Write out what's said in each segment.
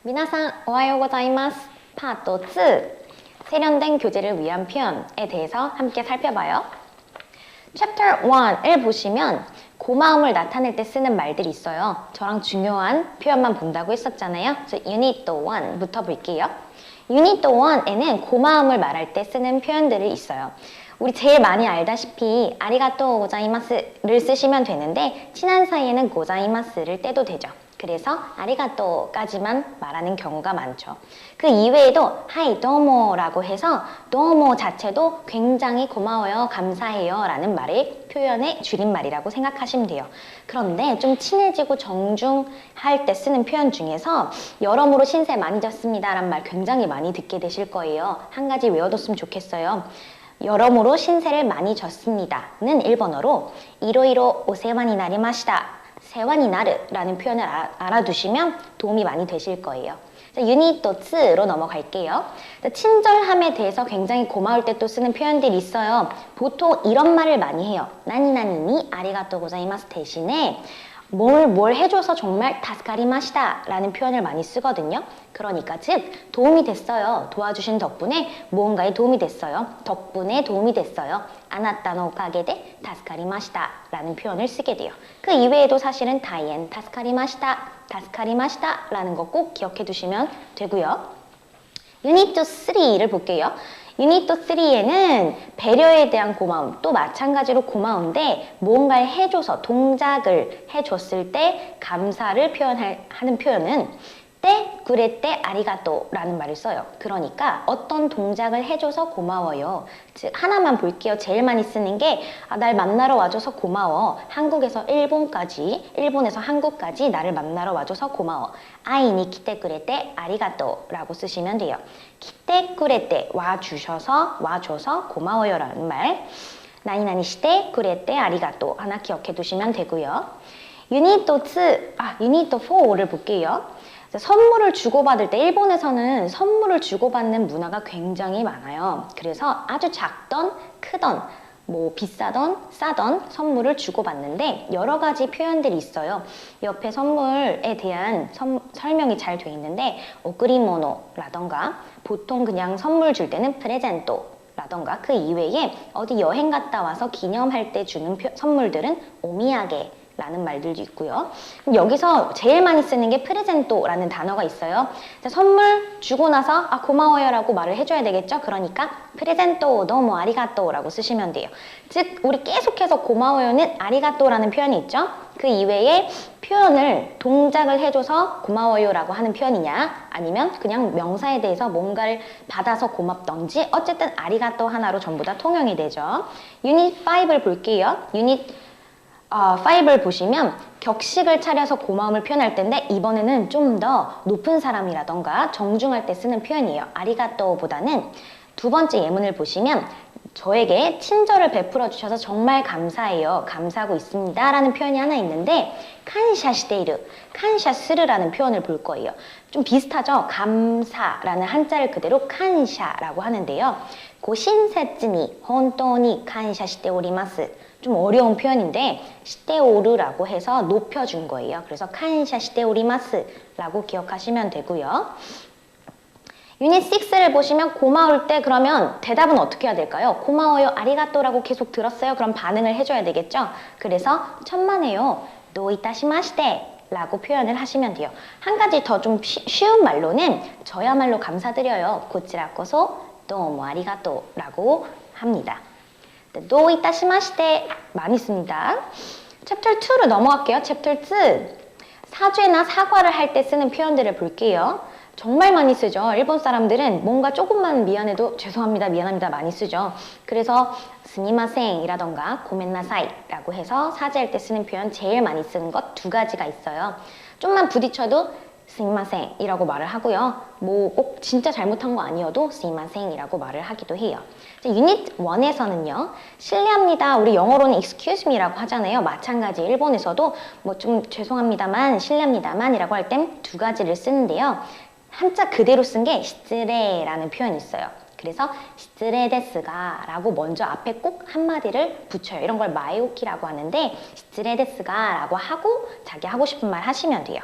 미나상 오하요 고자이마스 파트 2 세련된 교재를 위한 표현에 대해서 함께 살펴봐요. Chapter 1을 보시면 고마움을 나타낼 때 쓰는 말들이 있어요. 저랑 중요한 표현만 본다고 했었잖아요. 그래서 Unit 1부터 볼게요. Unit 1에는 고마움을 말할 때 쓰는 표현들이 있어요. 우리 제일 많이 알다시피 아리가또 고자이마스를 쓰시면 되는데 친한 사이에는 고자이마스를 떼도 되죠. 그래서 아리가또까지만 말하는 경우가 많죠. 그 이외에도 하이 도모라고 해서 도모 자체도 굉장히 고마워요, 감사해요 라는 말의 표현의 줄임말이라고 생각하시면 돼요. 그런데 좀 친해지고 정중할 때 쓰는 표현 중에서 여러모로 신세 많이 졌습니다 라는 말 굉장히 많이 듣게 되실 거예요. 한 가지 외워뒀으면 좋겠어요. 여러모로 신세를 많이 졌습니다는 일본어로 이로이로 오세와니 나리마시다 세와니나르라는 표현을 알아두시면 도움이 많이 되실 거예요. 유닛 2로 넘어갈게요. 친절함에 대해서 굉장히 고마울 때 또 쓰는 표현들이 있어요. 보통 이런 말을 많이 해요. 나니나니니 아리가또 고자이마스 대신에 뭘 해줘서 정말 다스카리마시다 라는 표현을 많이 쓰거든요. 그러니까 즉 도움이 됐어요. 도와주신 덕분에 무언가에 도움이 됐어요. 덕분에 도움이 됐어요. 아나타노 오카게데 다스카리마시다 라는 표현을 쓰게 돼요. 그 이외에도 사실은 다이엔 다스카리마시다 라는 거 꼭 기억해 두시면 되고요. 유닛 3를 볼게요. 유닛 3에는 배려에 대한 고마움, 또 마찬가지로 고마운데 무언가를 해줘서 동작을 해줬을 때 감사를 하는 표현은 때, 구레 때, 아리가또 라는 말을 써요. 그러니까 어떤 동작을 해줘서 고마워요. 즉 하나만 볼게요. 제일 많이 쓰는 게 날 만나러 와줘서 고마워. 한국에서 일본까지, 일본에서 한국까지 나를 만나러 와줘서 고마워. 아이니 키테 구레 때, 아리가또 라고 쓰시면 돼요. 키테 구레 때, 와줘서 고마워요 라는 말. 나니나니 시테 구레 때, 아리가또 하나 기억해 두시면 되고요. 유닛 4를 볼게요. 선물을 주고받을 때 일본에서는 선물을 주고받는 문화가 굉장히 많아요. 그래서 아주 작던 크던 비싸던 싸던 선물을 주고받는데 여러 가지 표현들이 있어요. 옆에 선물에 대한 설명이 잘 돼 있는데 오크리모노라던가 보통 그냥 선물 줄 때는 프레젠토 라던가 그 이외에 어디 여행 갔다 와서 기념할 때 주는 선물들은 오미야게 라는 말들도 있고요. 여기서 제일 많이 쓰는 게 프레젠토라는 단어가 있어요. 선물 주고 나서 고마워요 라고 말을 해줘야 되겠죠. 그러니까 프레젠토 너무 아리가또 라고 쓰시면 돼요. 즉 우리 계속해서 고마워요는 아리가또라는 표현이 있죠. 그 이외에 표현을 동작을 해줘서 고마워요 라고 하는 표현이냐 아니면 그냥 명사에 대해서 뭔가를 받아서 고맙던지 어쨌든 아리가또 하나로 전부 다 통용이 되죠. 유닛 5를 볼게요. 유닛 5을 보시면 격식을 차려서 고마움을 표현할 텐데 이번에는 좀 더 높은 사람이라던가 정중할 때 쓰는 표현이에요. 아리가또보다는 두 번째 예문을 보시면 저에게 친절을 베풀어 주셔서 정말 감사해요. 감사하고 있습니다. 라는 표현이 하나 있는데 칸샤시테이르, 칸샤스르라는 표현을 볼 거예요. 좀 비슷하죠? 감사라는 한자를 그대로 칸샤라고 하는데요. 고신세츠니 혼토니 칸샤시테 오리마스 좀 어려운 표현인데 시테오르라고 해서 높여준 거예요. 그래서 칸샤 시테오리마스라고 기억하시면 되고요. 유닛 6를 보시면 고마울 때 그러면 대답은 어떻게 해야 될까요? 고마워요, 아리가또라고 계속 들었어요. 그럼 반응을 해줘야 되겠죠? 그래서 천만에요, 노이타시마시테 라고 표현을 하시면 돼요. 한 가지 더 좀 쉬운 말로는 저야말로 감사드려요. 고치라코소 도모 아리가또 라고 합니다. 도이타시마시테 많이 씁니다. 챕터 2로 넘어갈게요. 챕터 2 사죄나 사과를 할 때 쓰는 표현들을 볼게요. 정말 많이 쓰죠. 일본 사람들은 뭔가 조금만 미안해도 죄송합니다, 미안합니다 많이 쓰죠. 그래서 스미마센이라던가 고멘나사이 라고 해서 사죄할 때 쓰는 표현 제일 많이 쓰는 것 두 가지가 있어요. 좀만 부딪혀도 스미마센 이라고 말을 하고요. 꼭 진짜 잘못한 거 아니어도 스미마센 이라고 말을 하기도 해요. 유닛 1에서는요. 실례합니다. 우리 영어로는 excuse me라고 하잖아요. 마찬가지 일본에서도 좀 죄송합니다만 실례합니다만 이라고 할 땐 두 가지를 쓰는데요. 한자 그대로 쓴 게 시츠레라는 표현이 있어요. 그래서 시츠레 데스가 라고 먼저 앞에 꼭 한마디를 붙여요. 이런 걸 마에오키라고 하는데 시츠레 데스가 라고 하고 자기 하고 싶은 말 하시면 돼요.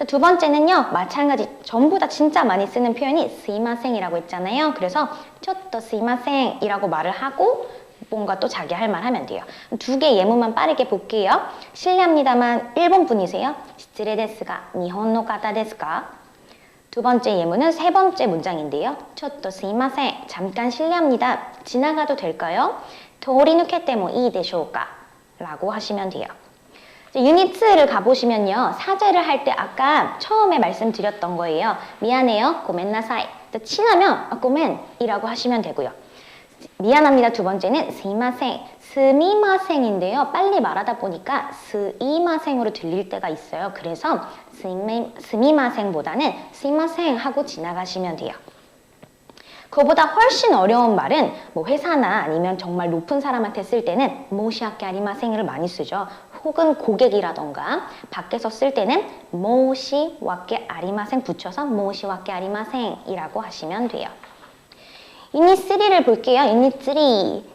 두 번째는요, 마찬가지 전부 다 진짜 많이 쓰는 표현이 스이마생이라고 했잖아요. 그래서 쪼또 스이마생이라고 말을 하고 뭔가 또 자기 할 말 하면 돼요. 두 개 예문만 빠르게 볼게요. 실례합니다만 일본 분이세요? 시츠레 데스가 니혼노 가타 데스까? 두 번째 예문은 세 번째 문장인데요. 쪼또 스이마생, 잠깐 실례합니다. 지나가도 될까요? 도리누케테 모 이 데쇼우까? 라고 하시면 돼요. 유닛 2를 가보시면요. 사죄를 할 때 아까 처음에 말씀드렸던 거예요. 미안해요. 고멘나사이. 친하면 고멘이라고 하시면 되고요. 미안합니다. 두 번째는 스미마생. 스미마생인데요. 빨리 말하다 보니까 스이마생으로 들릴 때가 있어요. 그래서 스미마생보다는 스미마생 하고 지나가시면 돼요. 그거보다 훨씬 어려운 말은 뭐 회사나 아니면 정말 높은 사람한테 쓸 때는 모시와케 아리마생을 많이 쓰죠. 혹은 고객이라던가 밖에서 쓸 때는 모시와케 아리마생 붙여서 모시와케 아리마생이라고 하시면 돼요. 유닛 3를 볼게요. 유닛 3.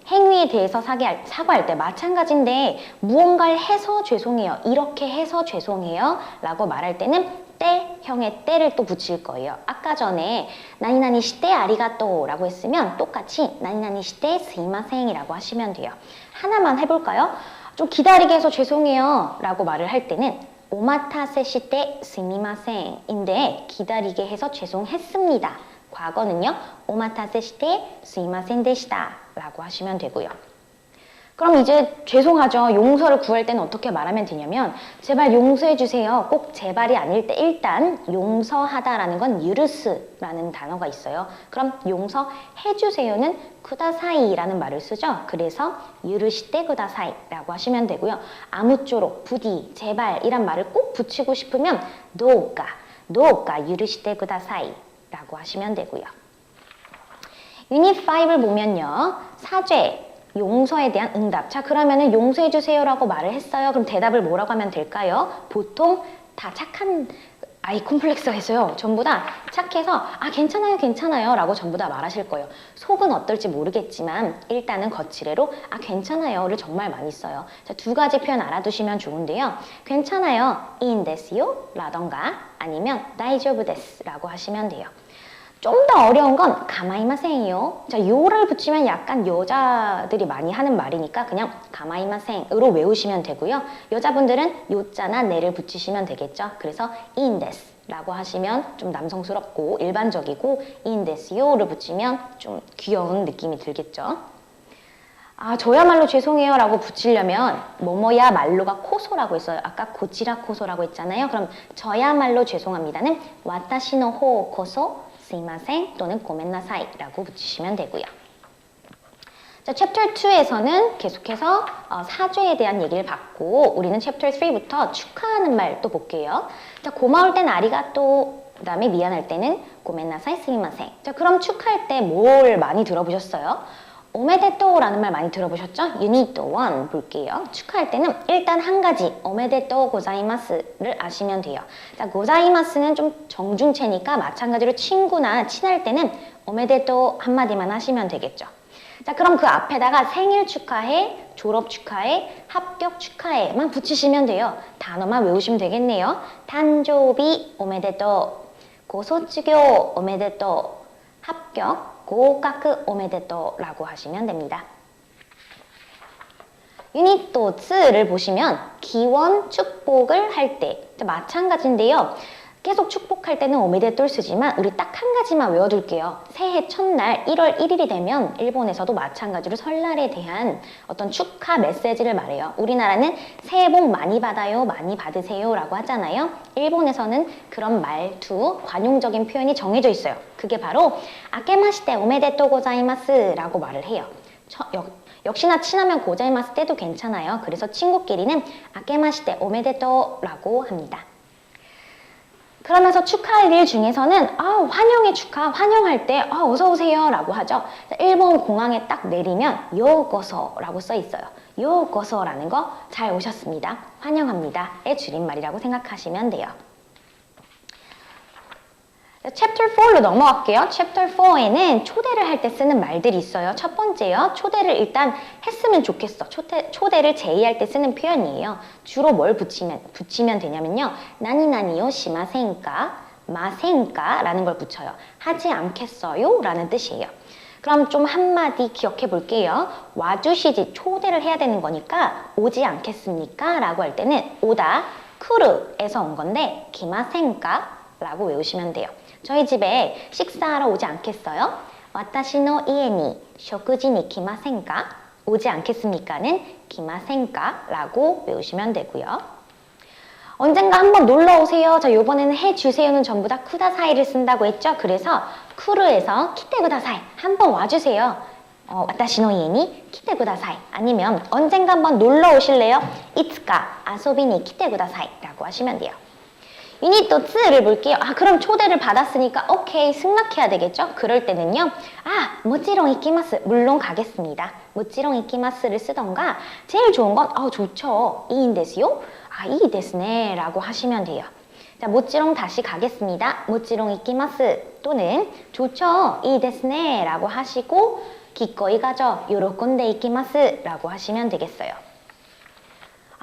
행위에 대해서 사과할 때 마찬가지인데 무언가를 해서 죄송해요. 이렇게 해서 죄송해요. 라고 말할 때는 때형의 때를 또 붙일 거예요. 아까 전에 나니나니 시테 아리가또 라고 했으면 똑같이 나니나니 시테 스이마생 이라고 하시면 돼요. 하나만 해볼까요? 좀 기다리게 해서 죄송해요 라고 말을 할 때는 오마타세 시테 스미마생 인데 기다리게 해서 죄송했습니다. 과거는요. 오마타세 시테 스미마센 데시다 라고 하시면 되고요. 그럼 이제 죄송하죠. 용서를 구할 때는 어떻게 말하면 되냐면 제발 용서해 주세요. 꼭 제발이 아닐 때 일단 용서하다라는 건 유르스라는 단어가 있어요. 그럼 용서해 주세요는 쿠다사이라는 말을 쓰죠. 그래서 유르시테 쿠다사이라고 하시면 되고요. 아무쪼록 부디 제발 이란 말을 꼭 붙이고 싶으면 도우까 유르시테 쿠다사이라고 하시면 되고요. 유닛 5를 보면요. 사죄 용서에 대한 응답. 자, 그러면은 용서해주세요라고 말을 했어요. 그럼 대답을 뭐라고 하면 될까요? 보통 다 착한 아이 콤플렉스가 있어요. 전부 다 착해서 괜찮아요 라고 전부 다 말하실 거예요. 속은 어떨지 모르겠지만 일단은 거칠애로 괜찮아요를 정말 많이 써요. 자, 두 가지 표현 알아두시면 좋은데요. 괜찮아요, 이인데스요 라던가 아니면 다이조부 데스 라고 하시면 돼요. 좀 더 어려운 건 가마이마생이요. 자, 요를 붙이면 약간 여자들이 많이 하는 말이니까 그냥 가마이마생으로 외우시면 되고요. 여자분들은 요자나 네를 붙이시면 되겠죠. 그래서 이인데스라고 하시면 좀 남성스럽고 일반적이고 이인데스요를 붙이면 좀 귀여운 느낌이 들겠죠. 저야말로 죄송해요 라고 붙이려면 뭐뭐야 말로가 코소라고 했어요. 아까 고치라 코소라고 했잖아요. 그럼 저야말로 죄송합니다는 와타시노 호 코소 스이마생 또는 고멘나사이 라고 붙이시면 되고요. 자, 챕터 2에서는 계속해서 사죄에 대한 얘기를 받고 우리는 챕터 3부터 축하하는 말 또 볼게요. 자, 고마울 땐 아리가또, 그 다음에 미안할 때는 고멘나사이 스이마생. 자, 그럼 축하할 때 뭘 많이 들어보셨어요? 오메데또라는 말 많이 들어보셨죠? 유닛 1 볼게요. 축하할 때는 일단 한 가지 오메데또 고자이마스를 아시면 돼요. 자, 고자이마스는 좀 정중체니까 마찬가지로 친구나 친할 때는 오메데또 한마디만 하시면 되겠죠. 자, 그럼 그 앞에다가 생일 축하해, 졸업 축하해, 합격 축하해만 붙이시면 돼요. 단어만 외우시면 되겠네요. 단조비 오메데또, 고소치교 오메데또, 합격 고가크 오메데또라고 하시면 됩니다. 유닛 2를 보시면 기원 축복을 할 때 마찬가지인데요. 계속 축복할 때는 오메데또를 쓰지만 우리 딱 한 가지만 외워둘게요. 새해 첫날 1월 1일이 되면 일본에서도 마찬가지로 설날에 대한 어떤 축하 메시지를 말해요. 우리나라는 새해 복 많이 받아요, 많이 받으세요 라고 하잖아요. 일본에서는 그런 말투, 관용적인 표현이 정해져 있어요. 그게 바로 아케마시테 오메데또 고자이마스 라고 말을 해요. 역시나 친하면 고자이마스 때도 괜찮아요. 그래서 친구끼리는 아케마시테 오메데또 라고 합니다. 그러면서 축하할 일 중에서는 환영의 축하, 환영할 때 어서 오세요 라고 하죠. 일본 공항에 딱 내리면 요고소라고 써 있어요. 요고소라는 거 잘 오셨습니다. 환영합니다의 줄임말이라고 생각하시면 돼요. 챕터 4로 넘어갈게요. 챕터 4에는 초대를 할 때 쓰는 말들이 있어요. 첫 번째요. 초대를 일단 했으면 좋겠어. 초대를 제의할 때 쓰는 표현이에요. 주로 뭘 붙이면 되냐면요. 나니나니요 시마센까, 마센까 라는 걸 붙여요. 하지 않겠어요? 라는 뜻이에요. 그럼 좀 한마디 기억해 볼게요. 와주시지, 초대를 해야 되는 거니까 오지 않겠습니까? 라고 할 때는 오다, 쿠르에서 온 건데 기마센까? 라고 외우시면 돼요. 저희 집에 식사하러 오지 않겠어요? 와타시노 이에니 쇼쿠지니 기마센까? 오지 않겠습니까는 기마센까? 라고 외우시면 되고요. 언젠가 한번 놀러 오세요. 자, 요번에는 해주세요는 전부 다 쿠다사이를 쓴다고 했죠. 그래서 쿠르에서 키테 쿠다사이, 한번 와주세요. 와타시노 이에니 키테 쿠다사이. 아니면 언젠가 한번 놀러 오실래요? 이츠카 아소비니 키테 쿠다사이 라고 하시면 돼요. 유닛 2를 볼게요. 그럼 초대를 받았으니까 오케이, 승낙해야 되겠죠? 그럴 때는요. 모찌롱 이키마스, 물론 가겠습니다. 모찌롱 이키마스를 쓰던가 제일 좋은 건 좋죠. 이인 데스요? 이 데스네 라고 하시면 돼요. 자, 모찌롱 다시 가겠습니다. 모찌롱 이키마스 또는 좋죠. 이 데스네 라고 하시고 기꺼이 가죠. 요로콘데 이키마스 라고 하시면 되겠어요.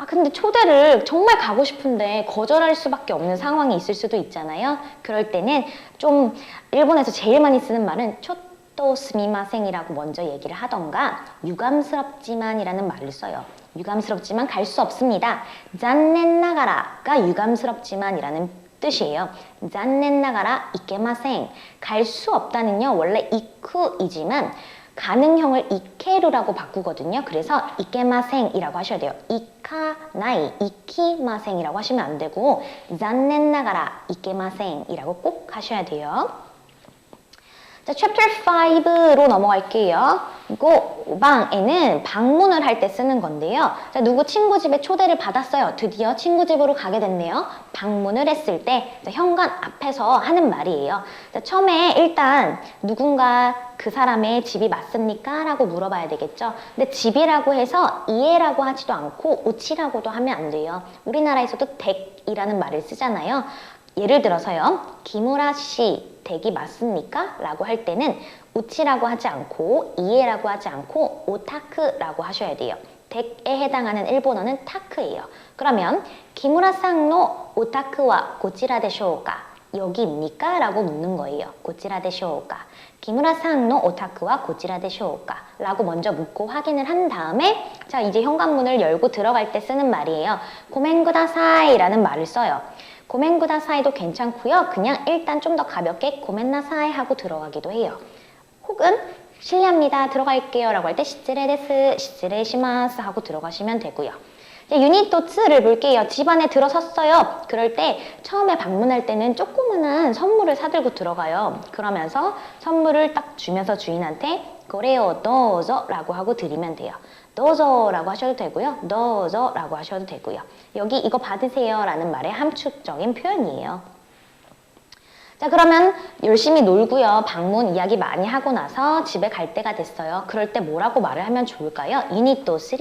근데 초대를 정말 가고 싶은데 거절할 수밖에 없는 상황이 있을 수도 있잖아요. 그럴 때는 좀 일본에서 제일 많이 쓰는 말은 초또 스미마생이라고 먼저 얘기를 하던가 유감스럽지만 이라는 말을 써요. 유감스럽지만 갈 수 없습니다. 잔넨나가라가 유감스럽지만 이라는 뜻이에요. 잔넨나가라 이케마생, 갈 수 없다는요 원래 이쿠이지만 가능형을 이케루라고 바꾸거든요. 그래서 이케마생이라고 하셔야 돼요. 이카나이, 이키마생이라고 하시면 안 되고 잔넨나가라 이케마생이라고 꼭 하셔야 돼요. 자, 챕터 5로 넘어갈게요. 이거 5방에는 방문을 할 때 쓰는 건데요. 자, 누구 친구 집에 초대를 받았어요. 드디어 친구 집으로 가게 됐네요. 방문을 했을 때 현관 앞에서 하는 말이에요. 자, 처음에 일단 누군가 그 사람의 집이 맞습니까? 라고 물어봐야 되겠죠. 근데 집이라고 해서 이에라고 하지도 않고 우치라고도 하면 안 돼요. 우리나라에서도 댁이라는 말을 쓰잖아요. 예를 들어서요. 김우라 씨 댁이 맞습니까? 라고 할 때는 우치라고 하지 않고 이에라고 하지 않고 오타크라고 하셔야 돼요. 댁에 해당하는 일본어는 타크예요. 그러면 기무라さんの 오타크와 고치라 데쇼우까? 여기입니까? 라고 묻는 거예요. 고치라 데쇼우까? 기무라さんの 오타크와 고치라 데쇼우까? 라고 먼저 묻고 확인을 한 다음에 자, 이제 현관문을 열고 들어갈 때 쓰는 말이에요. 고멘구다사이 라는 말을 써요. 고멘구다사이도 괜찮고요. 그냥 일단 좀 더 가볍게 고멘나사이 하고 들어가기도 해요. 혹은 실례합니다. 들어갈게요. 라고 할 때 시츠레데스, 시츠레시마스 하고 들어가시면 되고요. 유닛 2를 볼게요. 집 안에 들어섰어요. 그럴 때 처음에 방문할 때는 조그만한 선물을 사들고 들어가요. 그러면서 선물을 딱 주면서 주인한테 고레오 도저 라고 하고 드리면 돼요. 도저 라고 하셔도 되고요. 도저 라고 하셔도 되고요. 여기 이거 받으세요 라는 말의 함축적인 표현이에요. 자, 그러면 열심히 놀고요. 방문 이야기 많이 하고 나서 집에 갈 때가 됐어요. 그럴 때 뭐라고 말을 하면 좋을까요? 유닛 3.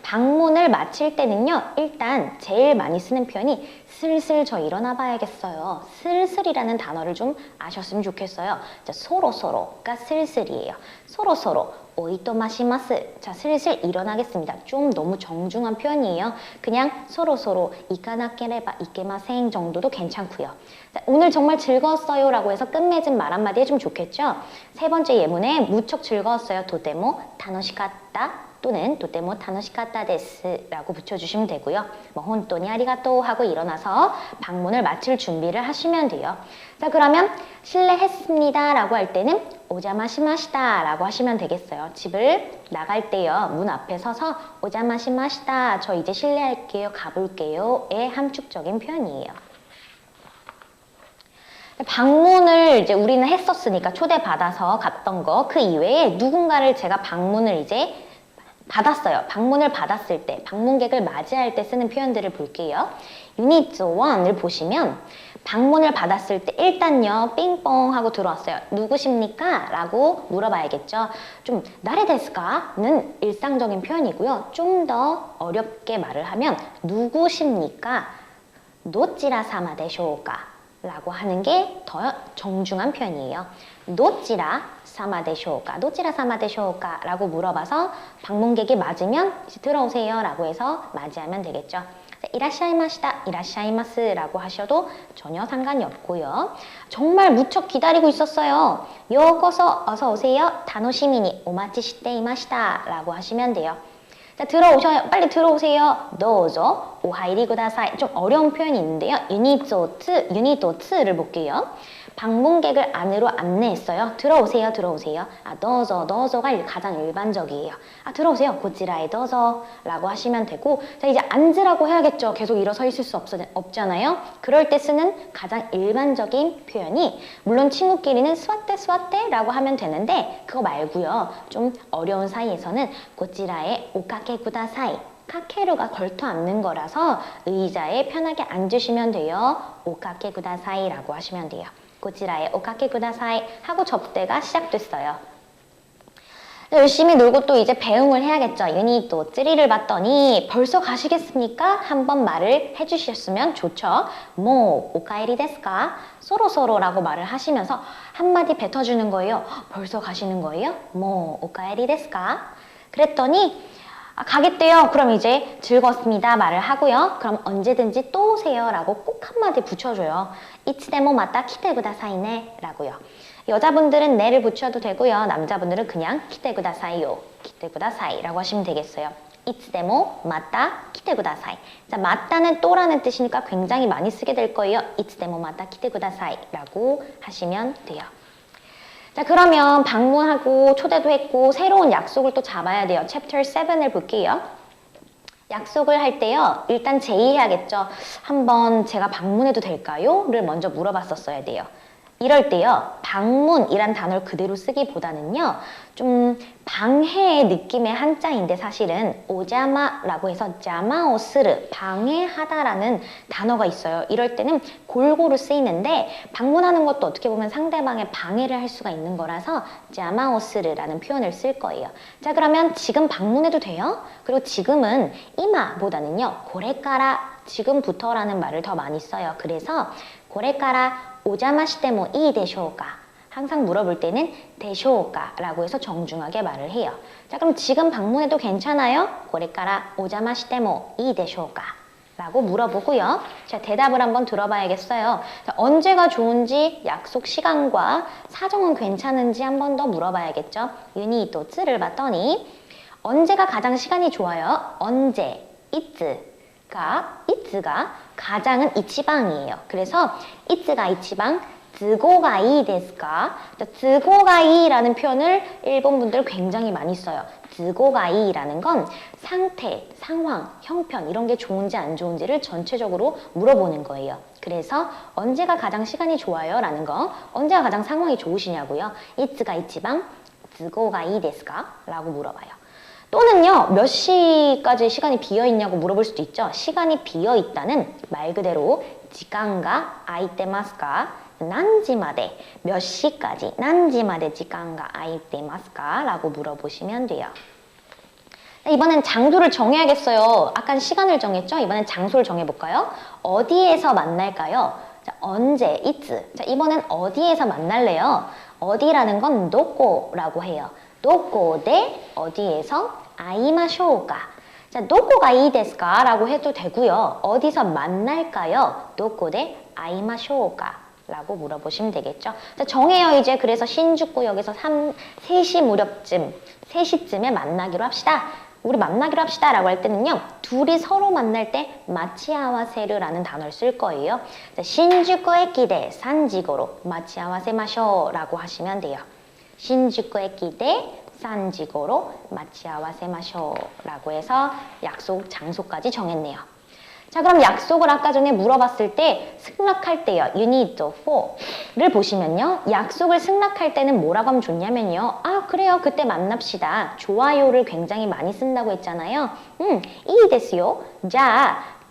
방문을 마칠 때는요. 일단 제일 많이 쓰는 표현이 슬슬 저 일어나 봐야겠어요. 슬슬이라는 단어를 좀 아셨으면 좋겠어요. 자, 소로소로가 슬슬이에요. 소로소로 오이토마시마스. 자, 슬슬 일어나겠습니다. 좀 너무 정중한 표현이에요. 그냥 소로소로 이카나케레바 이케마생 정도도 괜찮고요. 자, 오늘 정말 즐거웠어요 라고 해서 끝맺은 말 한마디 해주면 좋겠죠. 세 번째 예문에 무척 즐거웠어요. 도테모 타노시카타 또는 도테모 타노시카타 데스 라고 붙여주시면 되고요. 혼또니 아리가또 하고 일어나서 방문을 마칠 준비를 하시면 돼요. 자, 그러면 실례했습니다 라고 할 때는 오자마시마시다 라고 하시면 되겠어요. 집을 나갈 때요. 문 앞에 서서 오자마시마시다 저 이제 실례할게요. 가볼게요 의 함축적인 표현이에요. 방문을 이제 우리는 했었으니까 초대받아서 갔던 거 그 이외에 누군가를 제가 방문을 이제 받았어요. 방문을 받았을 때 방문객을 맞이할 때 쓰는 표현들을 볼게요. 유닛 1을 보시면 방문을 받았을 때 일단요 삥뽕 하고 들어왔어요. 누구십니까? 라고 물어봐야겠죠. 좀 나레 데스까는 일상적인 표현이고요. 좀 더 어렵게 말을 하면 누구십니까? 도찌라 사마 데쇼우까? 라고 하는 게 더 정중한 표현이에요. 도찌라 사마 데쇼우까? 도찌라 사마 데쇼우까? 라고 물어봐서 방문객이 맞으면 이제 들어오세요 라고 해서 맞이하면 되겠죠. 이라샤이마시다, 이라샤이마스 라고 하셔도 전혀 상관이 없고요. 정말 무척 기다리고 있었어요. 요거서 어서 오세요. 다노시미니 오마치시테 이마시다 라고 하시면 돼요. 자, 들어오셔요. 빨리 들어오세요. 도우조 오하이리 구다사이. 좀 어려운 표현이 있는데요. 유니토 2를 볼게요. 방문객을 안으로 안내했어요. 들어오세요, 들어오세요. 아, 도우조가 가장 일반적이에요. 아, 들어오세요. 고지라에 도우조라고 하시면 되고, 자, 이제 앉으라고 해야겠죠. 계속 일어서 있을 수 없잖아요. 그럴 때 쓰는 가장 일반적인 표현이, 물론 친구끼리는 스와테라고 하면 되는데, 그거 말고요. 좀 어려운 사이에서는 고지라에 오카케 구다사이. 카케루가 걸터 앉는 거라서 의자에 편하게 앉으시면 돼요. 오카케 구다사이라고 하시면 돼요. 고지라에 오카케 구다사이 하고 접대가 시작됐어요. 열심히 놀고 또 이제 배웅을 해야겠죠. 유니또 3를 봤더니 벌써 가시겠습니까? 한번 말을 해주셨으면 좋죠. 뭐 오카에리 데스까? 소로소로라고 말을 하시면서 한마디 뱉어주는 거예요. 벌써 가시는 거예요? 뭐 오카에리 데스까? 그랬더니 가겠대요. 그럼 이제 즐겁습니다 말을 하고요. 그럼 언제든지 또 오세요 라고 꼭 한마디 붙여줘요. 이츠데모 마타 키테 구다사이네 라고요. 여자분들은 네를 붙여도 되고요. 남자분들은 그냥 키테 구다사이요, 키테 구다사이 라고 하시면 되겠어요. 이츠데모 마타 키테 구다사이. 자, 마타는 또라는 뜻이니까 굉장히 많이 쓰게 될 거예요. 이츠데모 마타 키테 구다사이 라고 하시면 돼요. 자, 그러면 방문하고 초대도 했고 새로운 약속을 또 잡아야 돼요. 챕터 7을 볼게요. 약속을 할 때요. 일단 제의해야겠죠. 한번 제가 방문해도 될까요? 를 먼저 물어봤었어야 돼요. 이럴 때요. 방문이란 단어를 그대로 쓰기보다는요. 좀 방해의 느낌의 한자인데 사실은 오자마라고 해서 자마오스르 방해하다라는 단어가 있어요. 이럴 때는 골고루 쓰이는데 방문하는 것도 어떻게 보면 상대방의 방해를 할 수가 있는 거라서 자마오스르라는 표현을 쓸 거예요. 자, 그러면 지금 방문해도 돼요? 그리고 지금은 이마보다는요. 고레까라 지금부터라는 말을 더 많이 써요. 그래서 고레까라 오자마시테모 이 데쇼우까? 항상 물어볼 때는 데쇼우까? 라고 해서 정중하게 말을 해요. 자, 그럼 지금 방문해도 괜찮아요? 고레까라 오자마시테모 이 데쇼우까? 라고 물어보고요. 자, 대답을 한번 들어봐야겠어요. 자, 언제가 좋은지 약속 시간과 사정은 괜찮은지 한 번 더 물어봐야겠죠. 유니또 2를 봤더니 언제가 가장 시간이 좋아요? 언제, 이츠가 가장은 이치방이에요. 그래서 이츠가 이치방, 즈고가 이 데스까? 즈고가 이라는 표현을 일본 분들 굉장히 많이 써요. 즈고가 이라는 건 상태, 상황, 형편 이런 게 좋은지 안 좋은지를 전체적으로 물어보는 거예요. 그래서 언제가 가장 시간이 좋아요? 라는 거, 언제가 가장 상황이 좋으시냐고요? 이츠가 이치방, 즈고가 이 데스까? 라고 물어봐요. 또는요, 몇 시까지 시간이 비어있냐고 물어볼 수도 있죠. 시간이 비어있다는 말 그대로 지간가 아이테마스까? 난지마데 몇 시까지 난지마데 지간가 아이테마스까? 라고 물어보시면 돼요. 이번엔 장소를 정해야겠어요. 아까 시간을 정했죠? 이번엔 장소를 정해볼까요? 어디에서 만날까요? 자, 언제, 이츠. 자, 이번엔 어디에서 만날래요? 어디라는 건 도코라고 해요. 도코데 어디에서 아이마쇼우까. 자, 도코가 이 데스까? 라고 해도 되고요. 어디서 만날까요? 도코데 아이마쇼우까? 라고 물어보시면 되겠죠. 자, 정해요 이제. 그래서 신주쿠역에서 3시 무렵쯤, 3시쯤에 만나기로 합시다. 우리 만나기로 합시다 라고 할 때는요. 둘이 서로 만날 때 마치아와세르라는 단어를 쓸 거예요. 자, 신주쿠 에키데 산지고로 마치아와세마쇼 라고 하시면 돼요. 신주쿠 에키데 산지고로 마치아와세마쇼 라고 해서 약속 장소까지 정했네요. 자, 그럼 약속을 아까 전에 물어봤을 때 승낙할 때요. 유니트 4를 보시면요. 약속을 승낙할 때는 뭐라고 하면 좋냐면요. 아, 그래요. 그때 만납시다. 좋아요를 굉장히 많이 쓴다고 했잖아요. 이 데스요.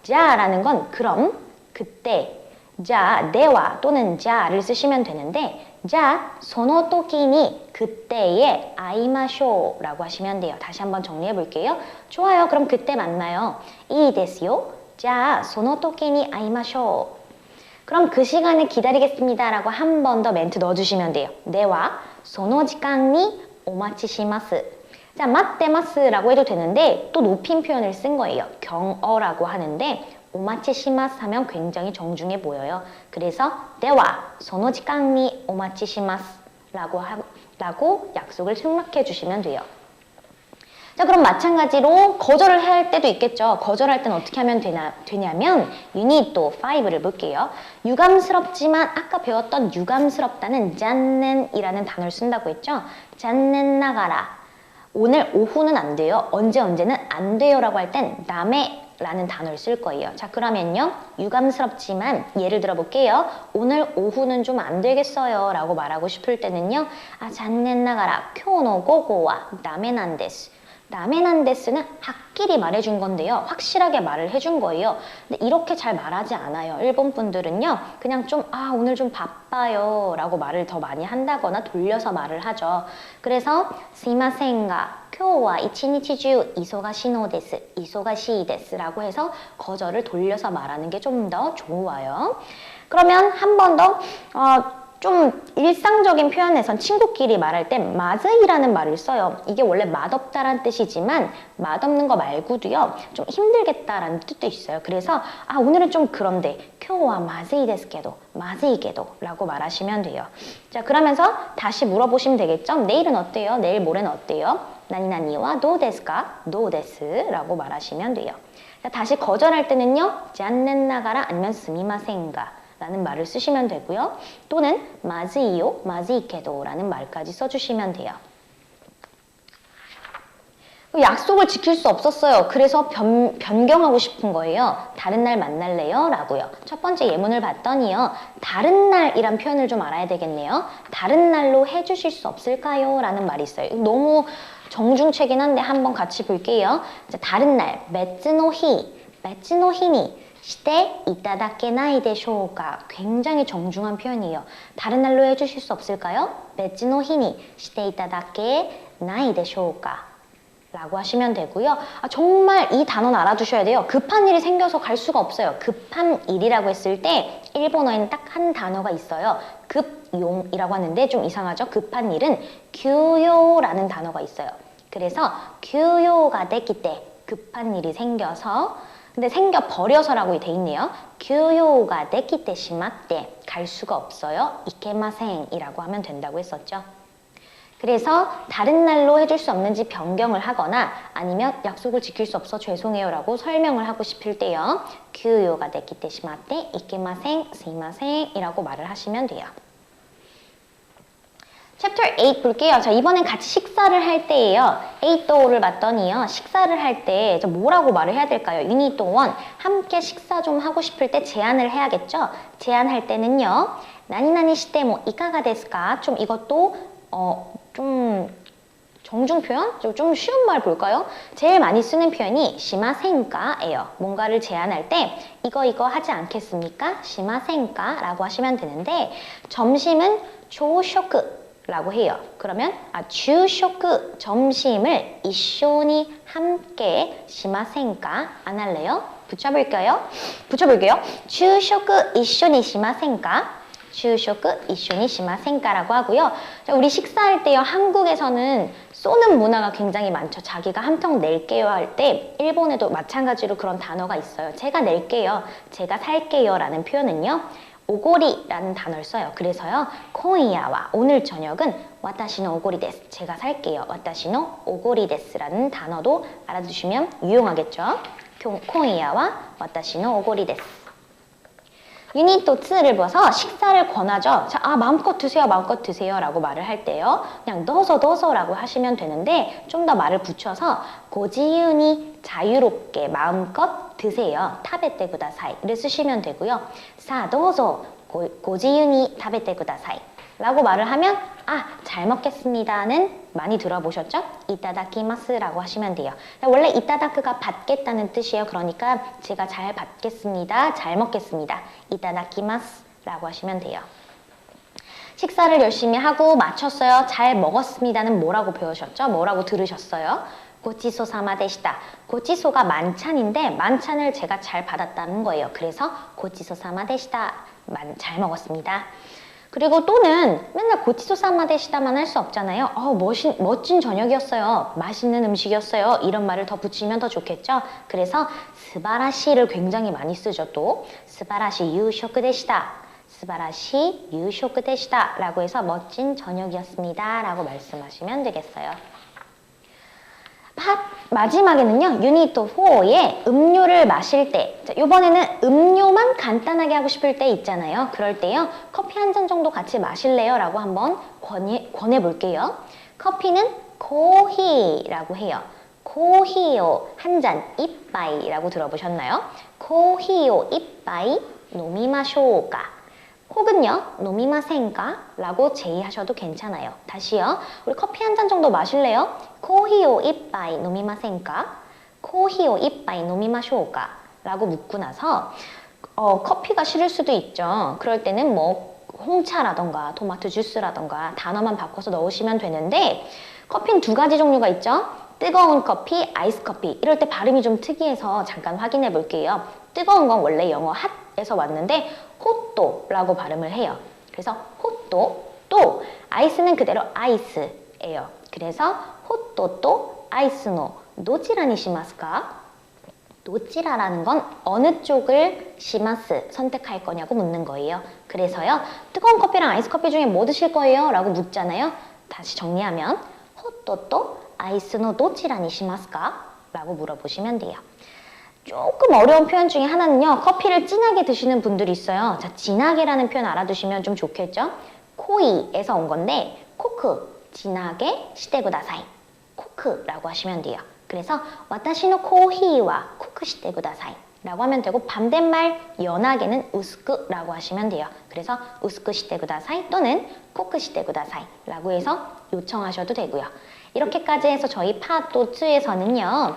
자라는 건 그럼, 그때, 자, 네와 또는 자를 쓰시면 되는데 자, 소노토키니 그때에 아이마쇼라고 하시면 돼요. 다시 한번 정리해 볼게요. 좋아요. 그럼 그때 만나요. 이 데스요. 자, 소노토키니 아이마쇼. 그럼 그 시간을 기다리겠습니다 라고 한 번 더 멘트 넣어주시면 돼요. 네와 소노 지간니 오마치시마스. 자, 맞대마스라고 해도 되는데 또 높임 표현을 쓴 거예요. 경어라고 하는데 오마치시마스 하면 굉장히 정중해 보여요. 그래서 네와 소노 지간니 오마치시마스 라고 약속을 승낙해 주시면 돼요. 자, 그럼 마찬가지로 거절을 해야 할 때도 있겠죠. 거절할 때는 어떻게 하면 되냐면 유닛 또 5를 볼게요. 유감스럽지만 아까 배웠던 유감스럽다는 잔넨이라는 단어를 쓴다고 했죠. 잔넨 나가라. 오늘 오후는 안 돼요. 언제는 안 돼요 라고 할 땐 남의 라는 단어를 쓸 거예요. 자, 그러면요. 유감스럽지만 예를 들어 볼게요. 오늘 오후는 좀 안 되겠어요 라고 말하고 싶을 때는요. 아, 잔넨 나가라. 쿄노 고고와 나메난 데스. 나메난 데스는 확실히 말해준 건데요. 확실하게 말을 해준 거예요. 근데 이렇게 잘 말하지 않아요. 일본 분들은요. 그냥 좀 오늘 좀 바빠요 라고 말을 더 많이 한다거나 돌려서 말을 하죠. 그래서 스미마센가 쿄와 이치니치주 이소가시노 데스, 이소가시 데스라고 해서 거절을 돌려서 말하는 게 좀 더 좋아요. 그러면 한 번 더 좀 일상적인 표현에선 친구끼리 말할 때 마즈이라는 말을 써요. 이게 원래 맛없다란 뜻이지만 맛없는 거 말고도요. 좀 힘들겠다라는 뜻도 있어요. 그래서 오늘은 좀 그런데 쿄와 마즈이 데스케도 마즈이게도 라고 말하시면 돼요. 자, 그러면서 다시 물어보시면 되겠죠. 내일은 어때요? 내일 모레는 어때요? 나니나니와 도 데스까? 도 데스라고 말하시면 돼요. 자, 다시 거절할 때는요. 잔넨 나가라 아니면 스미마센가 라는 말을 쓰시면 되고요. 또는 마즈이요, 마즈이케도 라는 말까지 써주시면 돼요. 약속을 지킬 수 없었어요. 그래서 변경하고 싶은 거예요. 다른 날 만날래요? 라고요. 첫 번째 예문을 봤더니요. 다른 날이란 표현을 좀 알아야 되겠네요. 다른 날로 해주실 수 없을까요? 라는 말이 있어요. 너무 정중체긴 한데 한번 같이 볼게요. 자, 다른 날, 매츠노히니 시대 이따다케나이 데쇼우가 굉장히 정중한 표현이에요. 다른 날로 해주실 수 없을까요? 매츠노히니 시대 이따다케나이 데쇼우가 라고 하시면 되고요. 정말 이 단어는 알아두셔야 돼요. 급한 일이 생겨서 갈 수가 없어요. 급한 일이라고 했을 때 일본어에는 딱 한 단어가 있어요. 급용이라고 하는데 좀 이상하죠? 급한 일은 규요라는 단어가 있어요. 그래서 규요가 됐기 때 급한 일이 생겨서 근데 생겨버려서라고 돼 있네요. 규요가 됐기 때 시마때 갈 수가 없어요. 이케마생이라고 하면 된다고 했었죠. 그래서 다른 날로 해줄 수 없는지 변경을 하거나 아니면 약속을 지킬 수 없어 죄송해요 라고 설명을 하고 싶을 때요. 규요가 됐기 때 시마때 이케마생, 스미마생 이라고 말을 하시면 돼요. 챕터 8 볼게요. 자, 이번엔 같이 식사를 할 때예요. 8도를 봤더니요. 식사를 할 때 뭐라고 말을 해야 될까요? 유닛 1 함께 식사 좀 하고 싶을 때 제안을 해야겠죠? 제안할 때는요. 나니나니 시대 뭐 이카가 데스까? 좀 이것도 좀 정중 표현? 좀 쉬운 말 볼까요? 제일 많이 쓰는 표현이 시마센가예요. 뭔가를 제안할 때 이거 하지 않겠습니까? 시마센가 라고 하시면 되는데 점심은 조쇼크 라고 해요. 그러면 주쇼크 점심을 이쇼니 함께 시마센가 안 할래요? 붙여볼게요. 주쇼크 이쇼니 시마센가? 주쇼크 이쇼니 시마센가라고 하고요. 자, 우리 식사할 때요. 한국에서는 쏘는 문화가 굉장히 많죠. 자기가 한 평 낼게요 할 때 일본에도 마찬가지로 그런 단어가 있어요. 제가 낼게요. 제가 살게요 라는 표현은요. 오고리라는 단어를 써요. 그래서요. 코이야와 오늘 저녁은 와타시노 오고리 데스. 제가 살게요. 와타시노 오고리 데스라는 단어도 알아두시면 유용하겠죠. 코이야와 와타시노 오고리 데스. 유닛 2를 봐서 식사를 권하죠. 자, 마음껏 드세요 라고 말을 할 때요. 그냥 넣어서 라고 하시면 되는데 좀 더 말을 붙여서 고지유니 자유롭게 마음껏 드세요. 타베테 구다사이를 쓰시면 되고요. 사, 넣어서 고지유니 타베테 구다사이 라고 말을 하면 잘 먹겠습니다는 많이 들어보셨죠? 이따다키마스라고 하시면 돼요. 원래 이따다크가 받겠다는 뜻이에요. 그러니까 제가 잘 받겠습니다. 잘 먹겠습니다. 이따다키마스라고 하시면 돼요. 식사를 열심히 하고 마쳤어요. 잘 먹었습니다는 뭐라고 배우셨죠? 뭐라고 들으셨어요? 고치소사마 데시다. 고치소가 만찬인데 만찬을 제가 잘 받았다는 거예요. 그래서 고치소사마 데시다. 잘 먹었습니다. 그리고 또는 맨날 고치소사마 데시다만 할 수 없잖아요. 멋진 저녁이었어요. 맛있는 음식이었어요. 이런 말을 더 붙이면 더 좋겠죠. 그래서 스바라시를 굉장히 많이 쓰죠. 또 스바라시 유쇼크 데시다. 스바라시 유쇼크 데시다 라고 해서 멋진 저녁이었습니다 라고 말씀하시면 되겠어요. 마지막에는요, 유닛 4의 음료를 마실 때, 자, 이번에는 음료만 간단하게 하고 싶을 때 있잖아요. 그럴 때요, 커피 한 잔 정도 같이 마실래요? 라고 한번 권해볼게요. 커피는 코히라고 해요. 코히요, 한 잔, 이빠이라고 들어보셨나요? 코히요, 이빠이, 노미마쇼우까. 혹은요, 노미마센가? 라고 제의하셔도 괜찮아요. 다시요, 우리 커피 한 잔 정도 마실래요? 코히오 이빠이 노미마센가? 코히오 이빠이 노미마쇼우까? 라고 묻고 나서 커피가 싫을 수도 있죠. 그럴 때는 뭐 홍차라던가 토마토 주스라던가 단어만 바꿔서 넣으시면 되는데 커피는 두 가지 종류가 있죠. 뜨거운 커피, 아이스 커피. 이럴 때 발음이 좀 특이해서 잠깐 확인해 볼게요. 뜨거운 건 원래 영어 핫에서 왔는데 호또라고 발음을 해요. 그래서 호또, 또 아이스는 그대로 아이스예요. 그래서 호또또 아이스노 도치라니 시마스까? 도치라라는 건 어느 쪽을 시마스 선택할 거냐고 묻는 거예요. 그래서요, 뜨거운 커피랑 아이스 커피 중에 뭐 드실 거예요? 라고 묻잖아요. 다시 정리하면 호또또 아이스노 도치라니 시마스까? 라고 물어보시면 돼요. 조금 어려운 표현 중에 하나는요, 커피를 진하게 드시는 분들이 있어요. 자, 진하게라는 표현 알아두시면 좀 좋겠죠? 코이에서 온 건데 코크, 진하게 시대구다사이. 코크라고 하시면 돼요. 그래서 와타시노 코히와 코크 시대구다사이 라고 하면 되고, 반대말 연하게는 우스크라고 하시면 돼요. 그래서 우스크 시대구다사이 또는 코크 시대구다사이 라고 해서 요청하셔도 되고요. 이렇게까지 해서 저희 파도 2에서는요,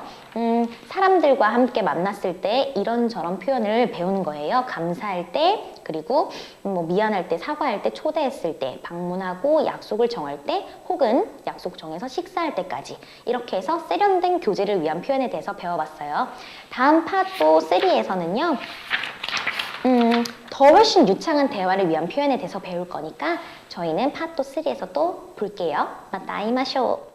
사람들과 함께 만났을 때 이런저런 표현을 배우는 거예요. 감사할 때, 그리고 뭐 미안할 때, 사과할 때, 초대했을 때, 방문하고 약속을 정할 때, 혹은 약속 정해서 식사할 때까지 이렇게 해서 세련된 교제를 위한 표현에 대해서 배워봤어요. 다음 파도 3에서는요, 더 훨씬 유창한 대화를 위한 표현에 대해서 배울 거니까 저희는 파도 3에서 또 볼게요. 마따이마쇼.